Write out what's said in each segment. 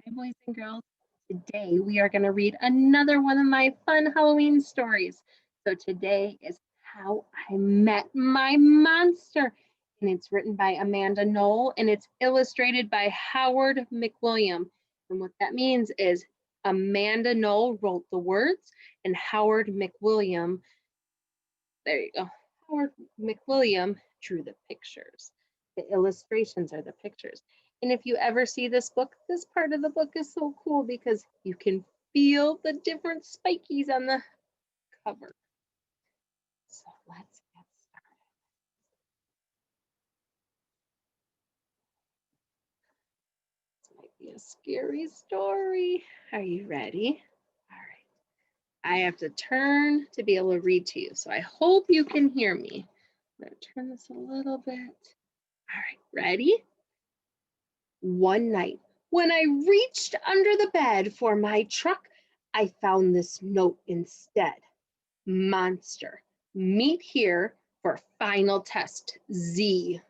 Hi, boys and girls. Today we are going to read another one of my fun Halloween stories. So today is How I Met My Monster, and it's written by Amanda Knoll and it's illustrated by Howard McWilliam. And what that means is Amanda Knoll wrote the words and Howard McWilliam, there you go, Howard McWilliam drew the pictures. The illustrations are the pictures. And if you ever see this book, this part of the book is so cool because you can feel the different spikies on the cover. So let's get started. This might be a scary story. Are you ready? All right. I have to turn to be able to read to you. So I hope you can hear me. I'm going to turn this a little bit. All right, ready? One night, when I reached under the bed for my truck, I found this note instead. Monster, meet here for final test, Z.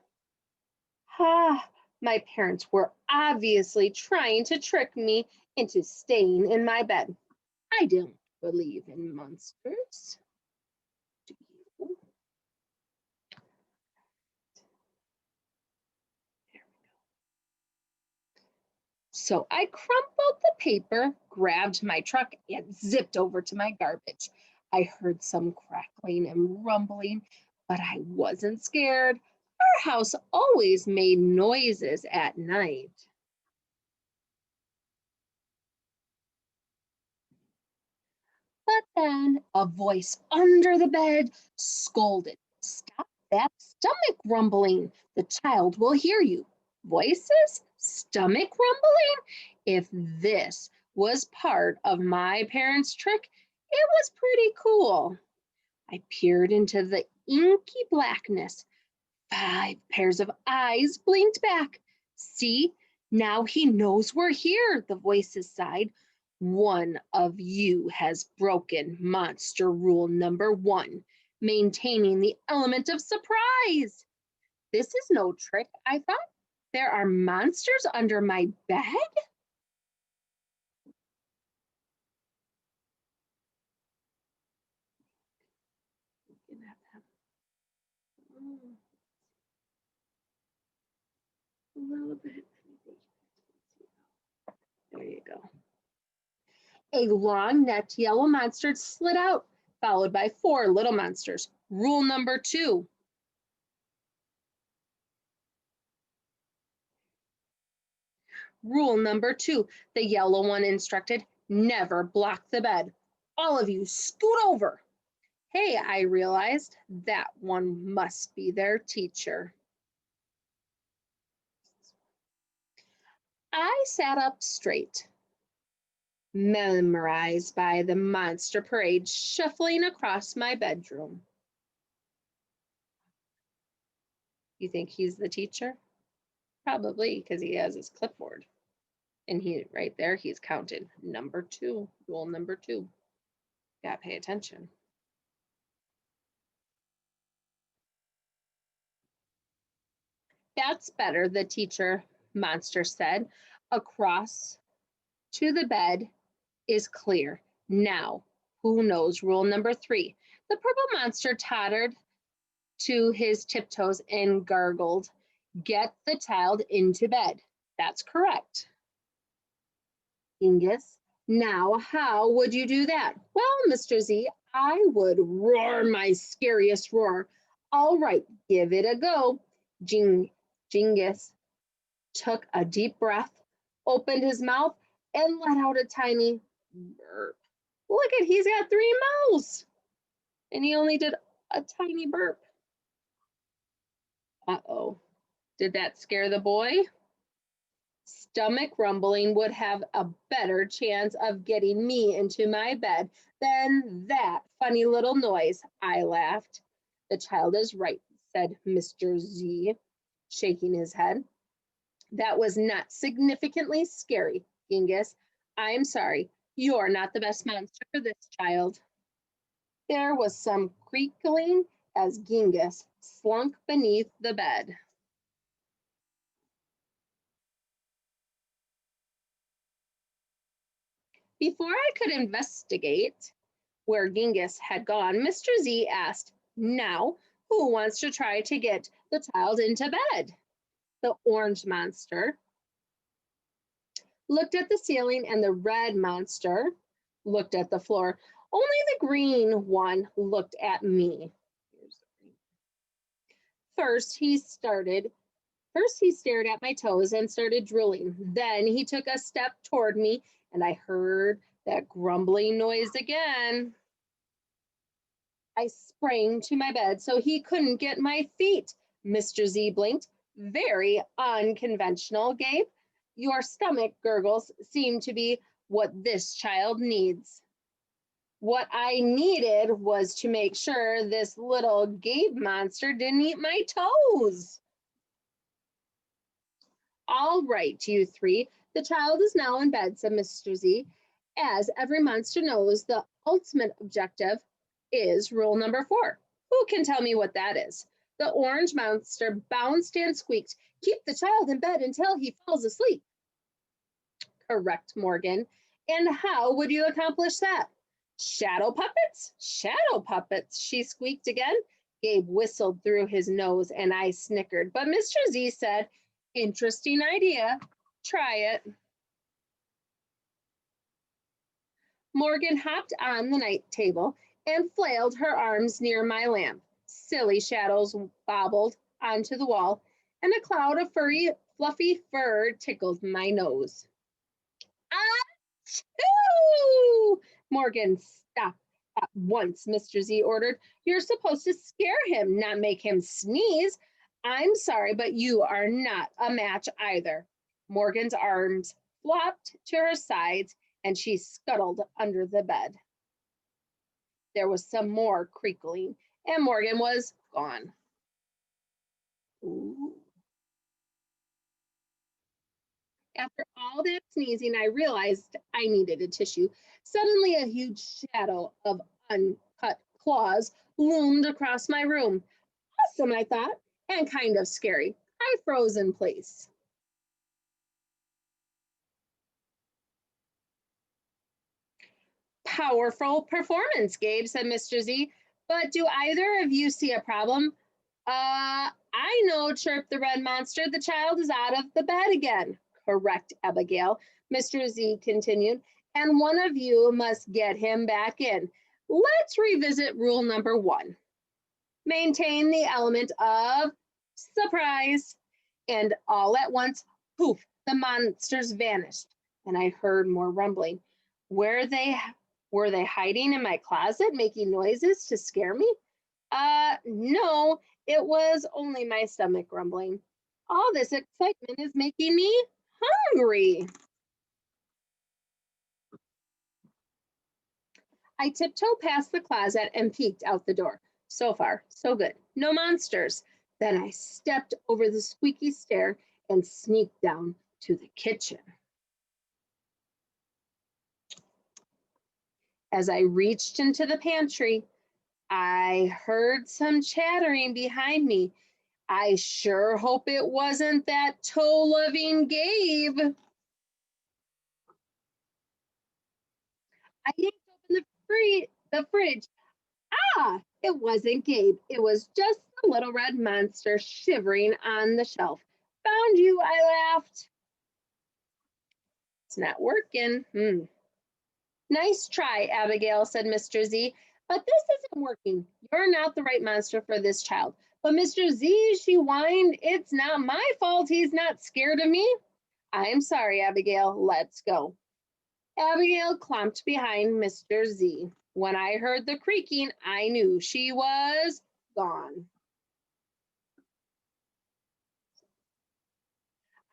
My parents were obviously trying to trick me into staying in my bed. I don't believe in monsters. Do you? So I crumpled the paper, grabbed my truck, and zipped over to my garbage. I heard some crackling and rumbling, but I wasn't scared. Our house always made noises at night. But then a voice under the bed scolded, "Stop that stomach rumbling. The child will hear you." Voices? Stomach rumbling? If this was part of my parents' trick, it was pretty cool. I peered into the inky blackness. 5 pairs of eyes blinked back. "See, now he knows we're here," the voices sighed. "One of you has broken monster rule number 1, maintaining the element of surprise." This is no trick, I thought. There are monsters under my bed? Looking at them. A little bit. There you go. A long necked yellow monster slid out, followed by 4 little monsters. Rule number 2. Rule number 2, the yellow one instructed, never block the bed. All of you scoot over. Hey, I realized that one must be their teacher. I sat up straight, memorized by the monster parade shuffling across my bedroom. You think he's the teacher? Probably, because he has his clipboard. And he right there, he's counted number 2, rule number 2. Gotta pay attention. That's better, the teacher monster said. Across to the bed is clear. Now, who knows rule number 3? The purple monster tottered to his tiptoes and gargled, "Get the child into bed." That's correct. Genghis, now how would you do that? Well, Mr. Z, I would roar my scariest roar. All right, give it a go. Genghis took a deep breath, opened his mouth, and let out a tiny burp. Look at, he's got 3 mouths, and he only did a tiny burp. Uh-oh, did that scare the boy? Stomach rumbling would have a better chance of getting me into my bed than that funny little noise, I laughed. The child is right, said Mr. Z, shaking his head. That was not significantly scary, Genghis. I'm sorry, you're not the best monster for this child. There was some creakling as Genghis slunk beneath the bed. Before I could investigate where Genghis had gone, Mr. Z asked, "Now, who wants to try to get the child into bed?" The orange monster looked at the ceiling and the red monster looked at the floor. Only the green one looked at me. First, he started First, he stared at my toes and started drooling. Then he took a step toward me, and I heard that grumbling noise again. I sprang to my bed so he couldn't get my feet. Mr. Z blinked. Very unconventional, Gabe. Your stomach gurgles seem to be what this child needs. What I needed was to make sure this little Gabe monster didn't eat my toes. All right, you three. The child is now in bed, said Mr. Z. As every monster knows, the ultimate objective is rule number 4. Who can tell me what that is? The orange monster bounced and squeaked. Keep the child in bed until he falls asleep. Correct, Morgan. And how would you accomplish that? Shadow puppets? Shadow puppets, she squeaked again. Gabe whistled through his nose and I snickered, but Mr. Z said, interesting idea. Try it. Morgan hopped on the night table and flailed her arms near my lamp. Silly shadows bobbled onto the wall, and a cloud of fluffy fur tickled my nose. Achoo! Morgan, stop at once, Mr. Z ordered. You're supposed to scare him, not make him sneeze. I'm sorry, but you are not a match either. Morgan's arms flopped to her sides and she scuttled under the bed. There was some more creakling and Morgan was gone. Ooh. After all that sneezing, I realized I needed a tissue. Suddenly, a huge shadow of uncut claws loomed across my room. Awesome, I thought, and kind of scary. I froze in place. Powerful performance, Gabe, said Mr. Z. But do either of you see a problem? I know, chirped the red monster. The child is out of the bed again. Correct, Abigail. Mr. Z continued. And one of you must get him back in. Let's revisit rule number 1. Maintain the element of surprise. And all at once, poof, the monsters vanished. And I heard more rumbling. Were they hiding in my closet, making noises to scare me? No, it was only my stomach grumbling. All this excitement is making me hungry. I tiptoed past the closet and peeked out the door. So far, so good. No monsters. Then I stepped over the squeaky stair and sneaked down to the kitchen. As I reached into the pantry, I heard some chattering behind me. I sure hope it wasn't that toe-loving Gabe. I yanked open the fridge. Ah, it wasn't Gabe. It was just the little red monster shivering on the shelf. Found you, I laughed. It's not working. Nice try, Abigail, said Mr. Z, but this isn't working. You're not the right monster for this child. But Mr. Z, she whined, it's not my fault he's not scared of me. I'm sorry, Abigail. Let's go. Abigail clumped behind Mr. Z. When I heard the creaking, I knew she was gone.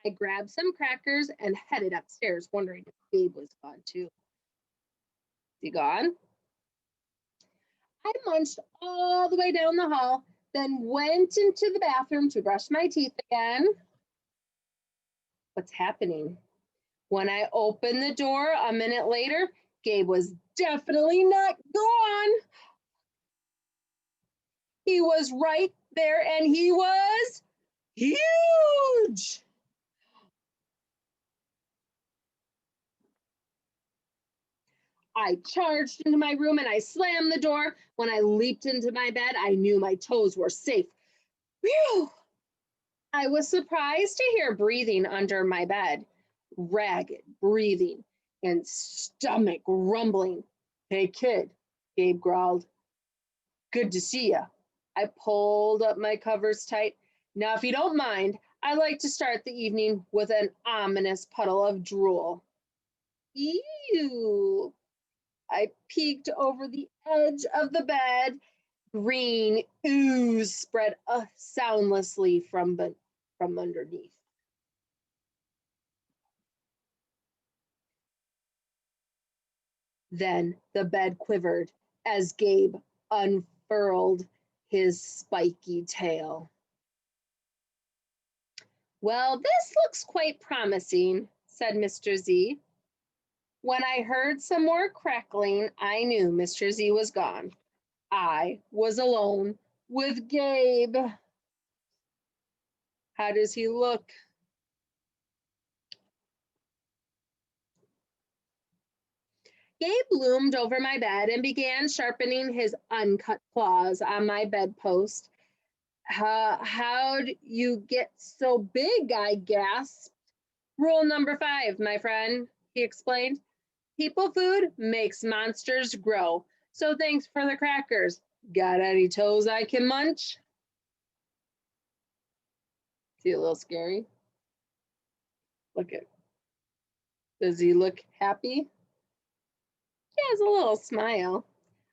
I grabbed some crackers and headed upstairs, wondering if Gabe was gone too. Is he gone? I munched all the way down the hall, then went into the bathroom to brush my teeth again. What's happening? When I opened the door a minute later, Gabe was definitely not gone. He was right there and he was huge. I charged into my room and I slammed the door. When I leaped into my bed, I knew my toes were safe. Phew! I was surprised to hear breathing under my bed, ragged breathing and stomach rumbling. Hey, kid, Gabe growled. Good to see ya. I pulled up my covers tight. Now, if you don't mind, I like to start the evening with an ominous puddle of drool. Ew. I peeked over the edge of the bed. Green ooze spread soundlessly from underneath. Then the bed quivered as Gabe unfurled his spiky tail. Well, this looks quite promising, said Mr. Z. When I heard some more crackling, I knew Mr. Z was gone. I was alone with Gabe. How does he look? Gabe loomed over my bed and began sharpening his uncut claws on my bedpost. How'd you get so big? I gasped. Rule number 5, my friend, he explained. People food makes monsters grow. So thanks for the crackers. Got any toes I can munch? Is he a little scary? Look at, does he look happy? He has a little smile.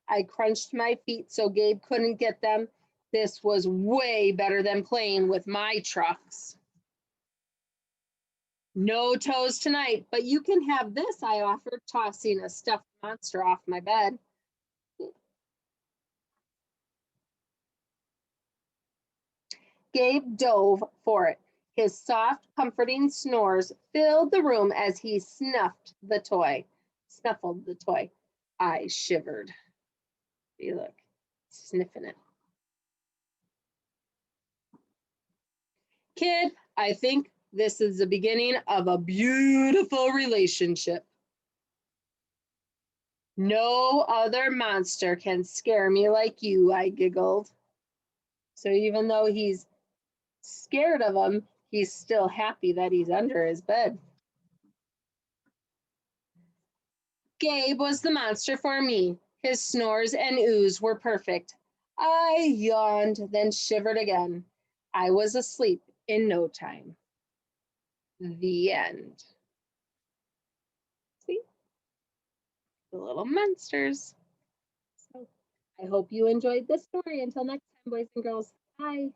I crunched my feet so Gabe couldn't get them. This was way better than playing with my trucks. No toes tonight, but you can have this, I offered, tossing a stuffed monster off my bed. Gabe dove for it. His soft, comforting snores filled the room as he snuffled the toy. I shivered. See, look, sniffing it. Kid, I think this is the beginning of a beautiful relationship. No other monster can scare me like you, I giggled. So even though he's scared of him, he's still happy that he's under his bed. Gabe was the monster for me. His snores and ooze were perfect. I yawned, then shivered again. I was asleep in no time. The end. See? The little monsters. So I hope you enjoyed this story. Until next time, boys and girls. Bye.